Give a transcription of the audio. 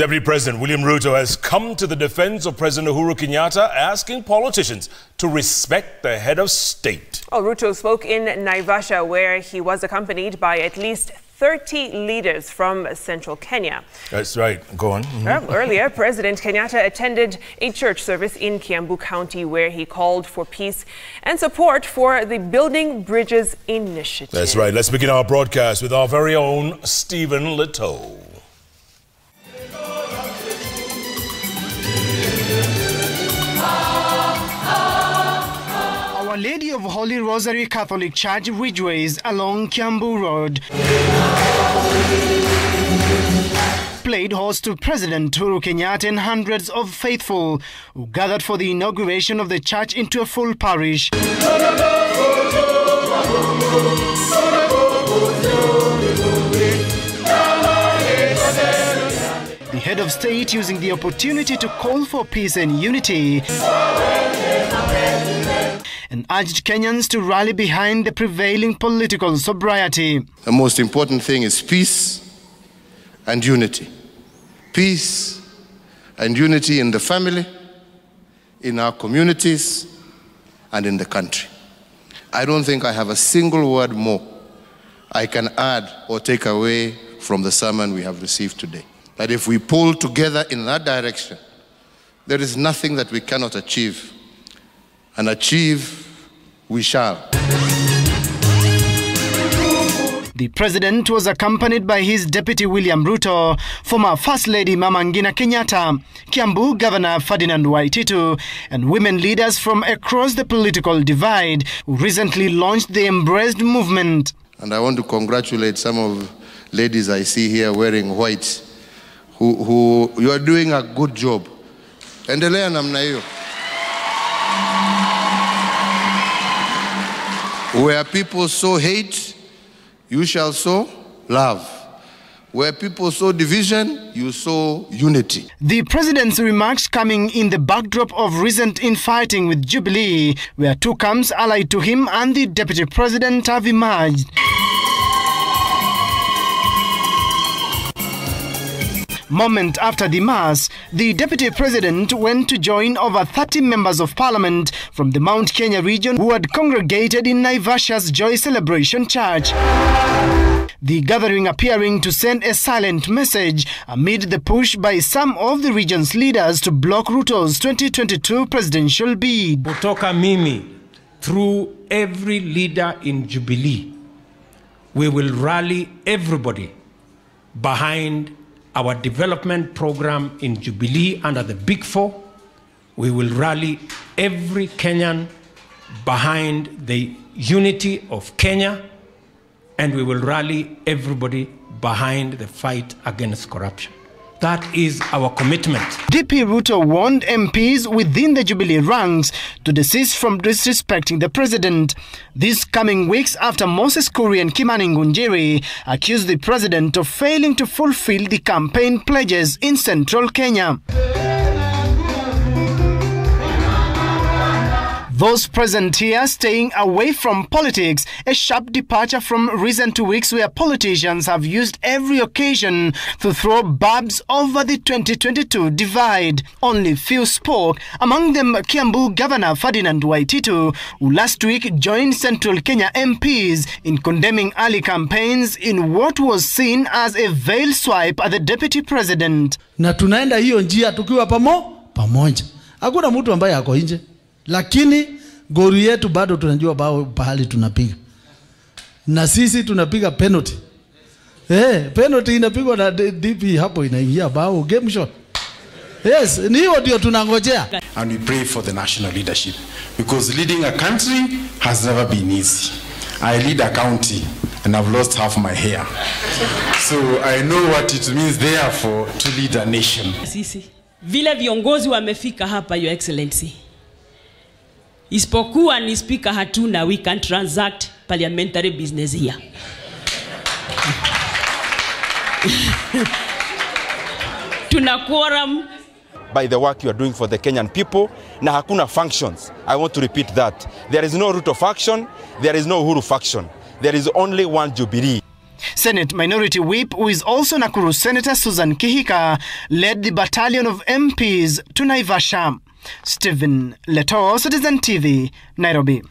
Deputy President William Ruto has come to the defense of President Uhuru Kenyatta, asking politicians to respect the head of state. Well, Ruto spoke in Naivasha, where he was accompanied by at least 30 leaders from central Kenya. That's right. Go on. Earlier, President Kenyatta attended a church service in Kiambu County where he called for peace and support for the Building Bridges initiative. That's right. Let's begin our broadcast with our very own Stephen Leto. Our Lady of Holy Rosary Catholic Church Ridgeways along Kiambu Road played host to President Uhuru Kenyatta and hundreds of faithful who gathered for the inauguration of the church into a full parish. The head of state using the opportunity to call for peace and unity and urged Kenyans to rally behind the prevailing political sobriety. The most important thing is peace and unity. Peace and unity in the family, in our communities, and in the country. I don't think I have a single word more I can add or take away from the sermon we have received today. That if we pull together in that direction, there is nothing that we cannot achieve. And achieve we shall. The president was accompanied by his deputy William Ruto, former First Lady Mama Ngina Kenyatta, Kiambu Governor Ferdinand Waititu, and women leaders from across the political divide who recently launched the Embraced movement. And I want to congratulate some of ladies I see here wearing white, who you are doing a good job. Endelea namna hiyo. Where people sow hate, you shall sow love. Where people sow division, you sow unity. The president's remarks coming in the backdrop of recent infighting with Jubilee, where two camps allied to him and the deputy president have emerged. Moment after the mass, the deputy president went to join over 30 members of parliament from the Mount Kenya region who had congregated in Naivasha's Joy Celebration Church. The gathering appearing to send a silent message amid the push by some of the region's leaders to block Ruto's 2022 presidential bid. Kutoka mimi, through every leader in Jubilee, we will rally everybody behind our development program in Jubilee under the Big Four. We will rally every Kenyan behind the unity of Kenya, and we will rally everybody behind the fight against corruption. That is our commitment. DP Ruto warned MPs within the Jubilee ranks to desist from disrespecting the president. These coming weeks after Moses Kuria and Kimani Ngunjiri accused the president of failing to fulfill the campaign pledges in central Kenya. Those present here staying away from politics, a sharp departure from recent weeks where politicians have used every occasion to throw barbs over the 2022 divide. Only few spoke, among them Kiambu Governor Ferdinand Waititu, who last week joined Central Kenya MPs in condemning early campaigns in what was seen as a veiled swipe at the deputy president. Na tunaenda hiyo njia tukiwa pamoja. Hakuna mtu ambaye ako nje. Lakini goli yetu bado tunajua pahali tunapiga. Na sisi tunapiga penalty. Penalty inapigwa na DP hapo inaingia bao game shot. Yes, ni hiyo ndio tunangojea. And we pray for the national leadership because leading a country has never been easy. I lead a county and I've lost half my hair. So I know what it means therefore to lead a nation. Sisi vile viongozi wamefika hapa, Your Excellency. Isipokuwa ni speaker hatuna, we can transact parliamentary business here. Tuna quorum. By the work you are doing for the Kenyan people, na hakuna functions. I want to repeat that. There is no Ruto faction, there is no Uhuru faction. There is only one Jubilee. Senate Minority Whip, who is also Nakuru Senator Susan Kihika, led the battalion of MPs to Naivasha. Stephen Leto, Citizen TV, Nairobi.